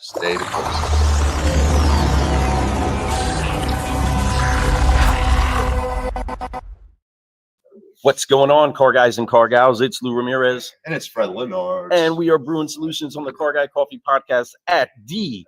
Stay the course. What's going on, car guys and car gals? It's Lou Ramirez. And it's Fred Leonard. And we are brewing solutions on the Car Guy Coffee Podcast at the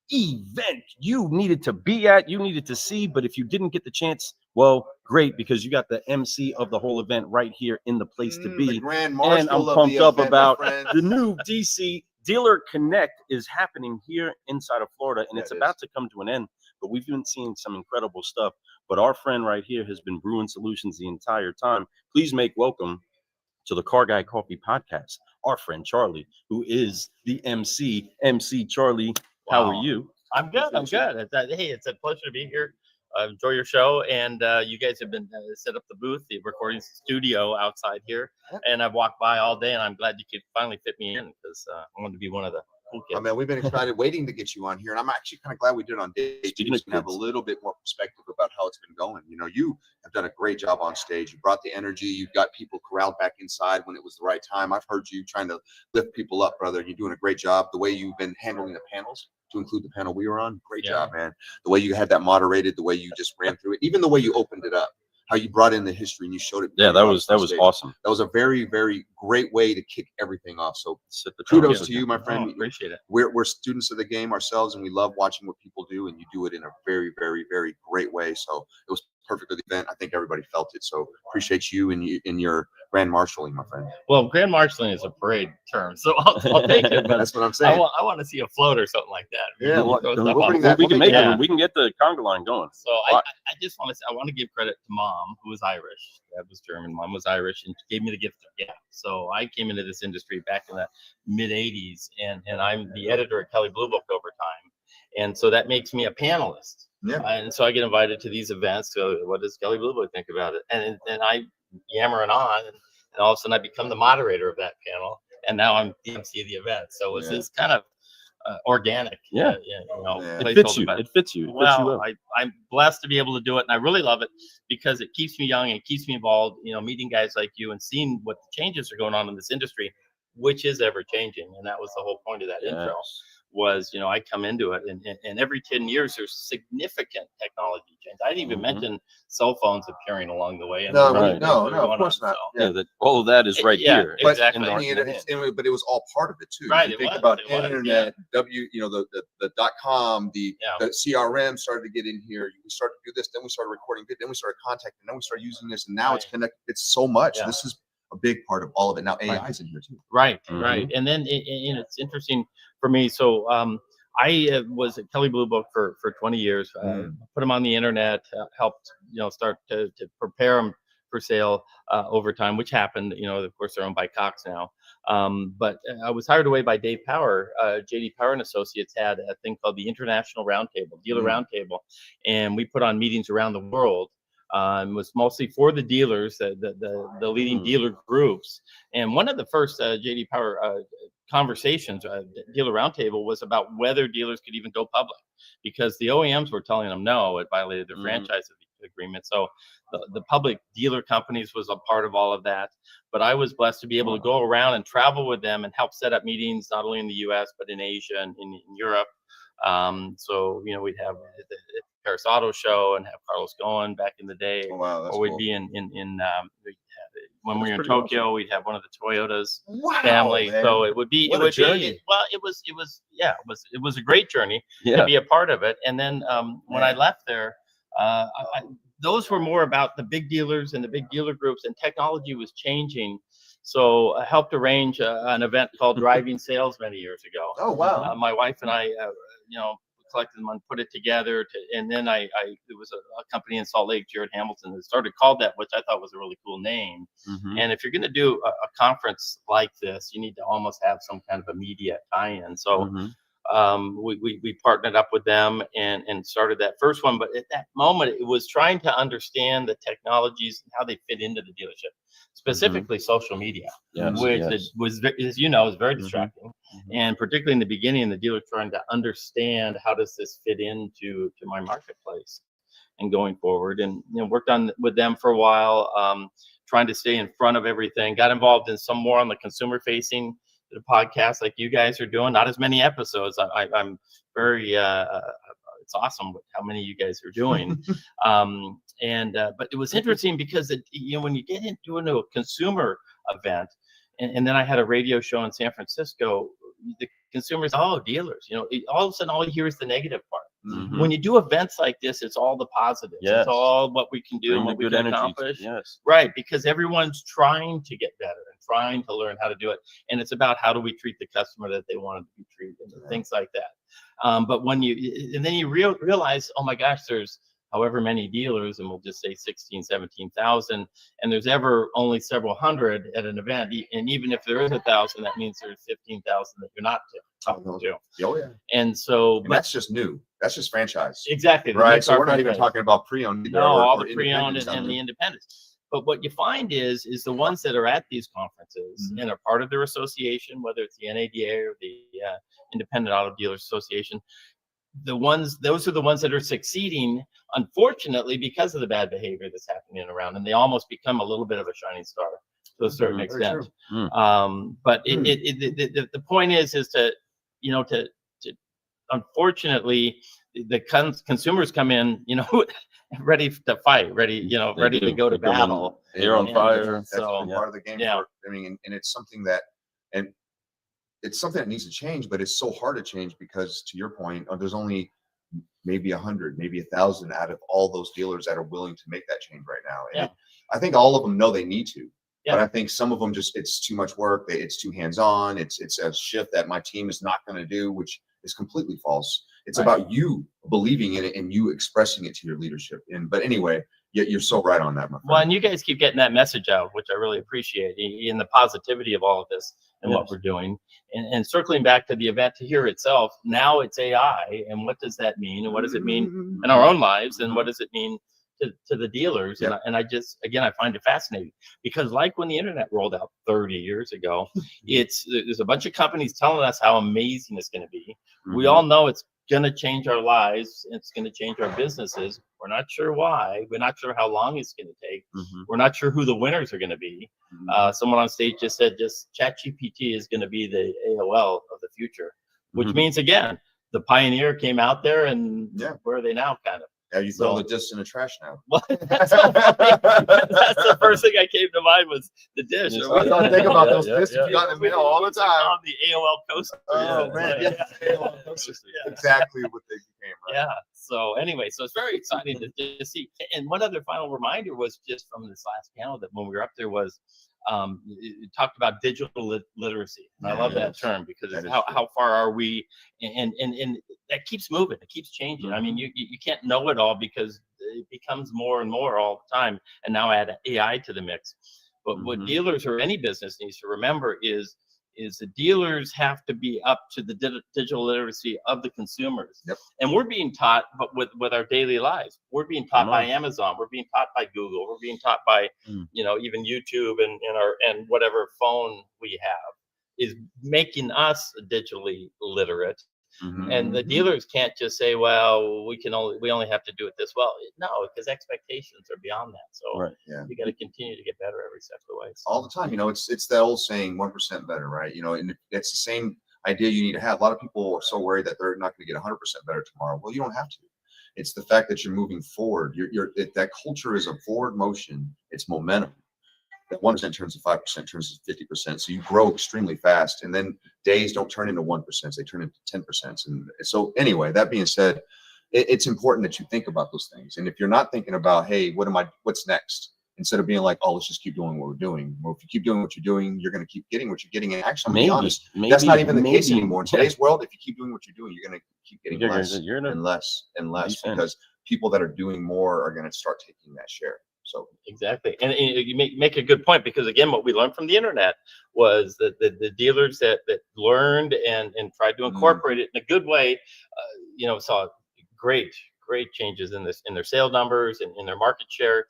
event you needed to be at, you needed to see. But if you didn't get the chance, well, great, because you got the MC of the whole event right here in the place to be. The Grand Marshal and I'm of pumped the up event, about my the new DC DealerConnect is happening here inside of Florida, and it's about to come to an end. But we've been seeing some incredible stuff. But our friend right here has been brewing solutions the entire time. Please make welcome to the Car Guy Coffee Podcast, our friend Charlie, who is the MC. MC Charlie, how are you? I'm good. I'm good. Hey, it's a pleasure to be here. Enjoy your show, and you guys have been set up the booth, the recording studio outside here, and I've walked by all day, and I'm glad you could finally fit me in because I wanted to be one of the cool kids. I mean, we've been excited waiting to get you on here, and I'm actually kind of glad we did it on day two. You can have a little bit more perspective about how it's been going. You know, you have done a great job on stage. You brought the energy. You've got people corralled back inside when it was the right time. I've heard you trying to lift people up, brother. You're doing a great job. The way you've been handling the panels, to include the panel we were on, great job, man. The way you had that moderated, the way you just ran through it, even the way you opened it up, how you brought in the history and you showed it. Yeah, that was awesome. That was a very, very great way to kick everything off. So kudos to you, my friend. Appreciate it. We're students of the game ourselves, and we love watching what people do, and you do it in a very, very, very great way. So it was perfect for the event. I think everybody felt it. So appreciate you and your grand marshaling, my friend. Well, grand marshaling is a parade term, so I'll take it. But that's what I'm saying. I want to see a float or something like that. Yeah, we can get the conga line going. So I just want to say, I want to give credit to Mom, who was Irish. Dad was German. Mom was Irish, and gave me the gift of gab. So I came into this industry back in the mid '80s, and I'm the editor at Kelly Blue Book over time, and so that makes me a panelist. Yeah. And so I get invited to these events. So what does Kelly Blue Book think about it? And I yammering on, and all of a sudden I become the moderator of that panel, and now I'm the MC of the event. So it's this kind of organic. It fits you. It fits you. Well, I'm blessed to be able to do it, and I really love it because it keeps me young and it keeps me involved. You know, meeting guys like you and seeing what the changes are going on in this industry, which is ever changing, and that was the whole point of that intro. Was, you know, I come into it, and every 10 years there's significant technology change. I didn't even mention cell phones appearing along the way. And no, of course not. All of that is here. But, exactly. But it was all part of it too. Right. You think about internet, the .com, the CRM started to get in here. We started to do this, then we started recording, then we started contacting, then we started using this, and now it's connected. It's so much. Yeah. This is a big part of all of it. Now AI is in here too. Right. And then it's interesting for me. So I was at Kelly Blue Book for 20 years. Put them on the internet, helped start to prepare them for sale over time, which happened. Of course, they're owned by Cox now. But I was hired away by Dave Power. JD Power and Associates had a thing called the International Roundtable, Dealer Roundtable, and we put on meetings around the world. Was mostly for the dealers, the leading dealer groups. And one of the first JD Power conversations, Dealer Roundtable, was about whether dealers could even go public, because the OEMs were telling them no, it violated their franchise agreement. So the public dealer companies was a part of all of that. But I was blessed to be able to go around and travel with them and help set up meetings, not only in the US, but in Asia and in Europe. So we'd have the Paris Auto Show and have Carlos going back in the day. Oh, wow, that's or we'd cool. be when we were in Tokyo, awesome. We'd have one of the Toyotas wow, family. Man. So it would be what a journey. It was a great journey to be a part of it. And then when I left there, those were more about the big dealers and the big dealer groups, and technology was changing. So I helped arrange an event called Driving Sales many years ago. Oh, wow. My wife and I, collected them and put it together. And then it was a company in Salt Lake, Jared Hamilton, that started called that, which I thought was a really cool name. And if you're going to do a conference like this, you need to almost have some kind of immediate tie-in. So we partnered up with them and started that first one. But at that moment, it was trying to understand the technologies and how they fit into the dealership, specifically social media, which was, as you know, is very distracting. And particularly in the beginning, the dealer trying to understand how does this fit into my marketplace and going forward. And worked on with them for a while, trying to stay in front of everything. Got involved in some more on the consumer facing a podcast like you guys are doing. Not as many episodes. I'm very it's awesome how many you guys are doing. But it was interesting because when you get into a consumer event, and then I had a radio show in San Francisco, the consumers, dealers, all of a sudden all you hear is the negative part. Mhm. When you do events like this, it's all the positives. Yes. It's all what we can do, Bring the what we good can energy. accomplish. Yes. Right, because everyone's trying to get better and trying to learn how to do it. And it's about how do we treat the customer that they wanted to be treated and things like that. But when then you realize, oh my gosh, there's however many dealers, and we'll just say 16, 17,000, and there's ever only several hundred at an event. And even if there is 1,000, that means there's 15,000 that you're not talking to. Oh yeah. And so, And that's just new. That's just franchise. Exactly. Right. So we're not even talking about pre-owned. No, all the pre-owned and the independents. But what you find is the ones that are at these conferences and are part of their association, whether it's the NADA or the Independent Auto Dealers Association, those are the ones that are succeeding, unfortunately, because of the bad behavior that's happening around, and they almost become a little bit of a shining star to a certain extent. But the point is to unfortunately, the consumers come in, ready to fight, ready to go to battle. They're on fire. That's So part of the game. yeah. And it's something that, and it's something that needs to change, but it's so hard to change because, to your point, there's only maybe 100, maybe 1,000 out of all those dealers that are willing to make that change right now. And I think all of them know they need to, but I think some of them it's too much work. It's too hands-on. It's a shift that my team is not going to do, which is completely false. It's about you believing in it and you expressing it to your leadership. But anyway, you're so right on that, my friend. Well, and you guys keep getting that message out, which I really appreciate, in the positivity of all of this and what we're doing. And circling back to the event here itself, now it's AI, and what does that mean? And what does it mean in our own lives? And what does it mean to the dealers? And I just, again, I find it fascinating because, like when the internet rolled out 30 years ago, there's a bunch of companies telling us how amazing it's going to be. We all know it's going to change our lives. It's going to change our businesses. We're not sure why. We're not sure how long it's going to take. We're not sure who the winners are going to be. Someone on stage just said, ChatGPT is going to be the AOL of the future, which means, again, the pioneer came out there, and where are they now, kind of? Yeah, you throw the dish in the trash now. Well, that's so funny. That's the first thing I came to mind was the dish. I don't think about those dishes you got in the mail all the time. On the AOL coaster. Oh man, AOL coaster. Exactly what they became. Right? Yeah. So anyway, so it's very exciting to see. And one other final reminder was just from this last panel that when we were up there was it talked about digital literacy. And I love that term because it's how far are we, and that keeps moving, it keeps changing. I mean, you can't know it all because it becomes more and more all the time, and now add AI to the mix. But what dealers or any business needs to remember is the dealers have to be up to the digital literacy of the consumers. And we're being taught, but with our daily lives, we're being taught by Amazon, we're being taught by Google, we're being taught by even YouTube and whatever phone we have is making us digitally literate. And the dealers can't just say, well, we only have to do it this well. No, because expectations are beyond that. So you got to continue to get better every step of the way. All the time, it's that old saying, 1% better, right? And it's the same idea you need to have. A lot of people are so worried that they're not going to get 100% better tomorrow. Well, you don't have to. It's the fact that you're moving forward. That culture is a forward motion. It's momentum. That 1% turns to 5%, turns to 50%. So you grow extremely fast, and then days don't turn into 1%; they turn into 10%. And so, anyway, that being said, it's important that you think about those things. And if you're not thinking about, hey, what's next? Instead of being like, oh, let's just keep doing what we're doing. Well, if you keep doing what you're doing, you're going to keep getting what you're getting. And actually, I'm going to be honest, that's not even the case anymore. In today's world, if you keep doing what you're doing, you're going to keep getting less and less because people that are doing more are going to start taking that share. So exactly, and you make a good point, because again, what we learned from the internet was that the dealers that learned and tried to incorporate it in a good way, saw great changes in their sales numbers and in their market share.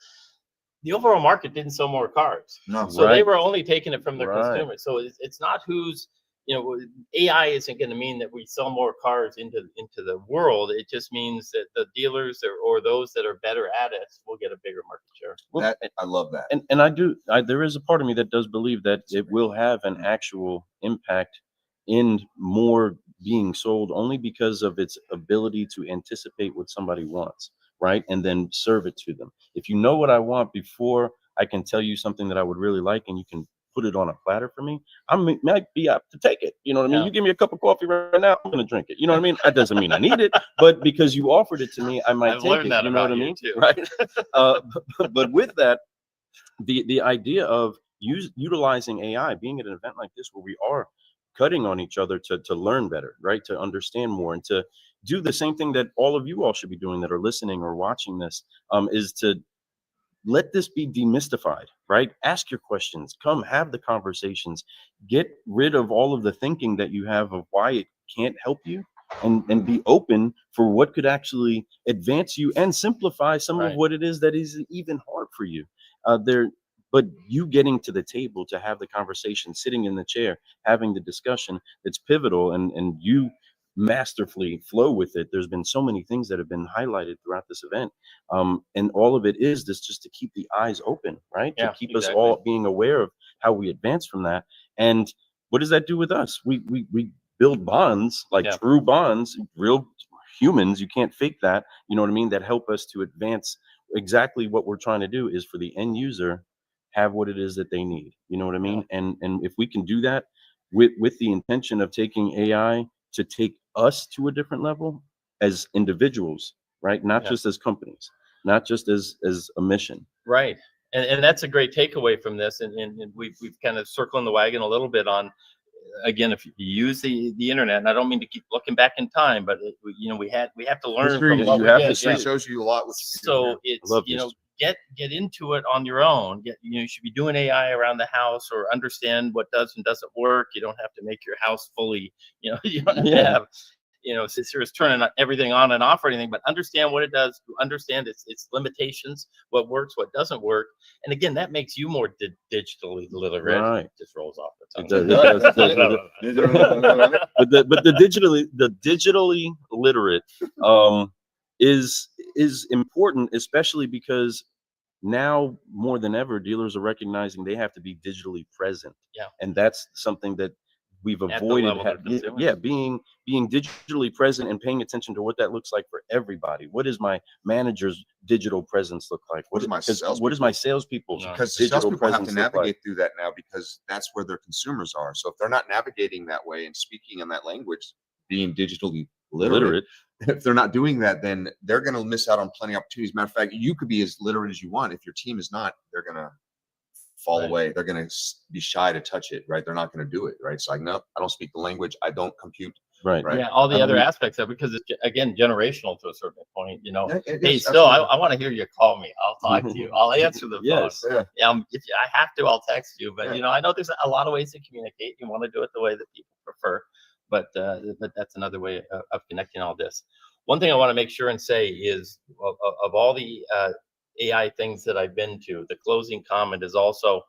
The overall market didn't sell more cars, so they were only taking it from their consumers. So it's not who's AI isn't going to mean that we sell more cars into the world. It just means that the dealers or those that are better at it will get a bigger market share. Well, I love that. And there is a part of me that does believe that it will have an actual impact in more being sold, only because of its ability to anticipate what somebody wants, right? And then serve it to them. If you know what I want before I can tell you something that I would really like, and you can put it on a platter for me, I might be up to take it. You know what I mean? Yeah. You give me a cup of coffee right now, I'm gonna drink it. You know what I mean? That doesn't mean I need it, but because you offered it to me, I might I've take learned it. that You know what I about you mean? too. Right? But with that, the idea of utilizing AI, being at an event like this where we are cutting on each other to learn better, right? To understand more and to do the same thing that all of you all should be doing that are listening or watching this, is to let this be demystified, right? Ask your questions, come have the conversations, get rid of all of the thinking that you have of why it can't help you, and be open for what could actually advance you and simplify some of Right. what it is that is even hard for you. But you getting to the table to have the conversation, sitting in the chair, having the discussion, it's pivotal, and you masterfully flow with it. There's been so many things that have been highlighted throughout this event, and all of it is this, just to keep the eyes open, right? Yeah, To keep exactly. us all being aware of how we advance from that. And what does that do with us? We build bonds, like Yeah. true bonds, real humans. You can't fake that. You know what I mean? That help us to advance. Exactly what we're trying to do is for the end user have what it is that they need. You know what I mean? And if we can do that with the intention of taking AI to take us to a different level as individuals, right? Not Yeah. just as companies, not just as a mission. Right. And that's a great takeaway from this. And we've kind of circling the wagon a little bit on, again, if you use the internet, and I don't mean to keep looking back in time, but we have to learn History- from what you we have did. to History Yeah. shows you a lot. What you can do So here. it's, love this. get into it on your own. You should be doing AI around the house, or understand what does and doesn't work. You don't have to make your house fully, you don't have to Yeah. have, serious turning everything on and off or anything, but understand what it does, understand its limitations, what works, what doesn't work. And again, that makes you more digitally literate. Right. Just rolls off the It tongue. does, it does. But the digitally literate is important, especially because now more than ever dealers are recognizing they have to be digitally present. Yeah. And that's something that we've At the avoided. level that it's doing. Yeah, being digitally present and paying attention to what that looks like for everybody. What does my manager's digital presence look like? What does my What does my salespeople's No. Because the digital salespeople have to presence look like? navigate through that now, because that's where their consumers are. So if they're not navigating that way and speaking in that language, being digitally literate, if they're not doing that, then they're going to miss out on plenty of opportunities. Matter of fact, you could be as literate as you want. If your team is not, they're going to fall Right. away. They're going to be shy to touch it, right? They're not going to do it, right? It's like, no, I don't speak the language. I don't compute. Right. Right. Yeah, all the I other mean- action of, because it's, again, generational to a certain point. Yeah, it Hey, is, still, I absolutely. want to hear you call me. I'll talk to you. I'll answer the phone. Yes. Yeah. Yeah, if I have to, I'll text you. But Yeah. I know there's a lot of ways to communicate. You want to do it the way that people prefer, but that's another way of connecting all this. One thing I want to make sure and say is, of all the AI things that I've been to, the closing comment is also,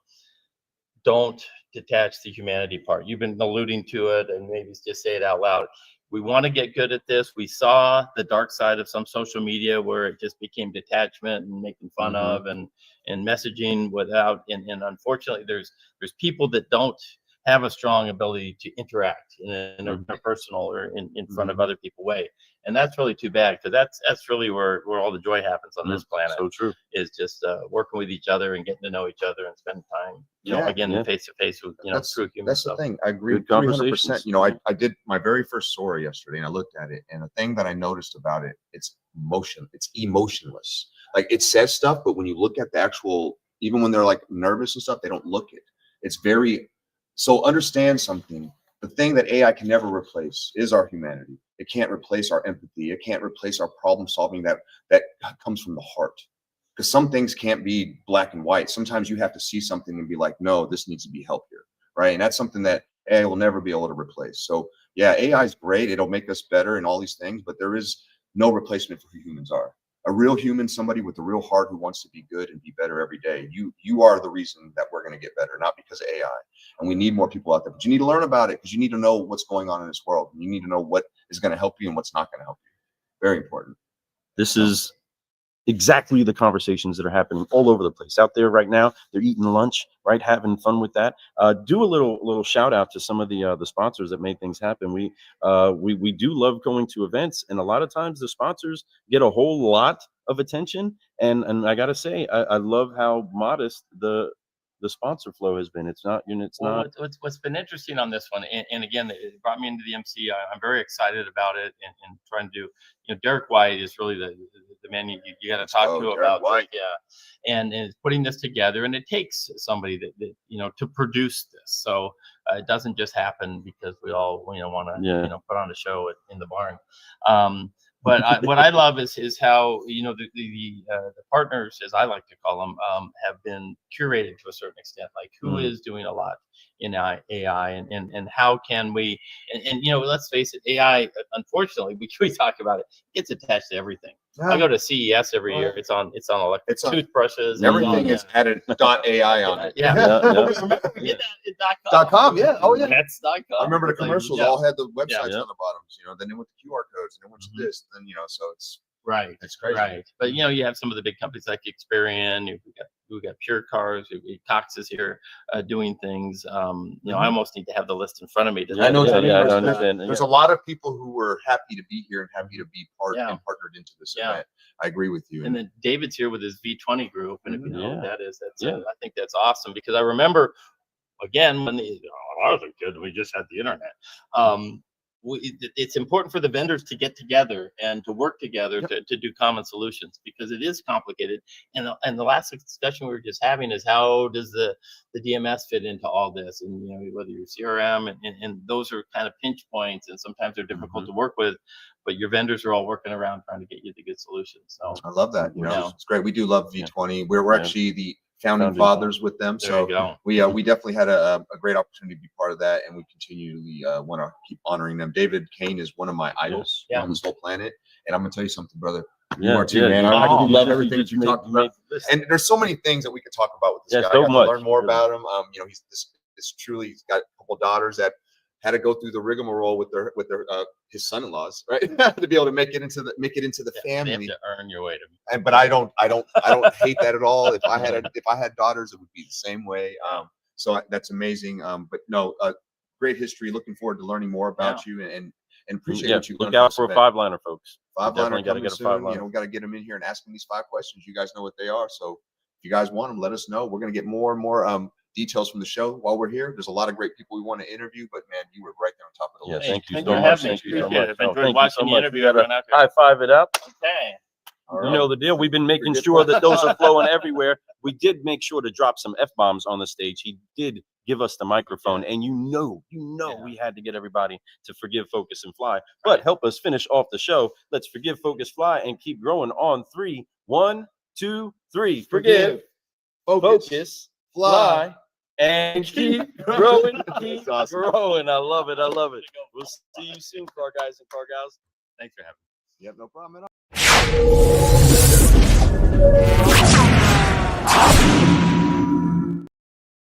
don't detach the humanity part. You've been alluding to it, and maybe just say it out loud. We want to get good at this. We saw the dark side of some social media where it just became detachment and making fun of and messaging without, and unfortunately there's people that don't have a strong ability to interact in a personal or in front of other people way. And that's really too bad, because that's really where all the joy happens on this planet. So true. Is just working with each other and getting to know each other and spending time, Yeah. again, face to face with, true human That's stuff. the thing. I agree Good 300%. conversations. I did my very first Sora yesterday, and I looked at it, and the thing that I noticed about it, it's emotionless. Like, it says stuff, but when you look at the actual, even when they're like nervous and stuff, they don't look it. It's very, so understand something. The thing that AI can never replace is our humanity. It can't replace our empathy. It can't replace our problem solving that comes from the heart. Because some things can't be black and white. Sometimes you have to see something and be like, no, this needs to be help here, right? And that's something that AI will never be able to replace. So yeah, AI is great. It'll make us better and all these things, but there is no replacement for who humans are. a real human, somebody with a real heart who wants to be good and be better every day. You are the reason that we're going to get better, not because of AI. And we need more people out there, but you need to learn about it because you need to know what's going on in this world. You need to know what is going to help you and what's not going to help you. Very important. This is exactly the conversations that are happening all over the place out there right now. They're eating lunch, right? Having fun with that. Do a little shout out to some of the sponsors that made things happen. We do love going to events, and a lot of times the sponsors get a whole lot of attention. And I gotta say, I love how modest the sponsor flow has been. It's not, What's been interesting on this one, and again, it brought me into the MC. I'm very excited about it, and trying to do. Derek White is really the man you got to talk to about White. and putting this together. And it takes somebody that to produce this. So it doesn't just happen because we all want to put on a show in the barn. But what I love is how the partners, as I like to call them, have been curated to a certain extent. Like who is doing a lot in AI, and how can we? And let's face it, AI. Unfortunately, we talk about it. It's attached to everything. I go to CES every year. It's on electric toothbrushes. Everything is added .ai on it. Remember we did that .com. Yeah. Oh yeah. That's.com. I remember the commercials all had the websites on the bottoms. Then they went to QR codes, and then went to this. Then so it's right. It's crazy. Right. But you have some of the big companies like Experian. We got Pure Cars. Cox is here doing things. I almost need to have the list in front of me. I know. I understand. There's a lot of people who were happy to be here and happy to be and partnered into this event. I agree with you. And then David's here with his V20 group, and if you know what that is, I think that's awesome because I remember again when I was a kid, we just had the internet. It's important for the vendors to get together and to work together to do common solutions because it is complicated. And the last discussion we were just having is how does the DMS fit into all this? And whether you're CRM and those are kind of pinch points, and sometimes they're difficult to work with, but your vendors are all working around trying to get you the good solutions. So I love that. It's great. We do love V20. We're actually the founding fathers with them. So we definitely had a great opportunity to be part of that, and we continually want to keep honoring them. David Kane is one of my idols on this whole planet, and I'm gonna tell you something, brher. You are too, man. I love everything that you talked about, and there's so many things that we could talk about with this guy. I got to learn more about him. He's this truly. He's got a couple daughters that had to go through the rigmarole with his son-in-laws, right, to be able to make it into the family. You have to earn your way to. But I don't hate that at all. If I had daughters, it would be the same way. So that's amazing. But no, great history. Looking forward to learning more about you and appreciate what you look out for a 5-liner, folks. 5-liner coming soon. We got to get them in here and ask them these 5 questions. You guys know what they are. So if you guys want them, let us know. We're gonna get more and more details from the show while we're here. There's a lot of great people we want to interview, but man, you were right there on top of the list. Thank you so much. Thank you so much. I've enjoyed watching the interview. High five it up. Okay. You know the deal. We've been making sure that those are flowing everywhere. We did make sure to drop some F-bombs on the stage. He did give us the microphone, and we had to get everybody to forgive, focus, and fly. But help us finish off the show. Let's forgive, focus, fly, and keep growing on 3. 1, 2, 3. Forgive, focus, fly, and keep growing. Keep growing. I love it. We'll see you soon, car guys and car gals. Thanks for having me. Yep, no problem at all.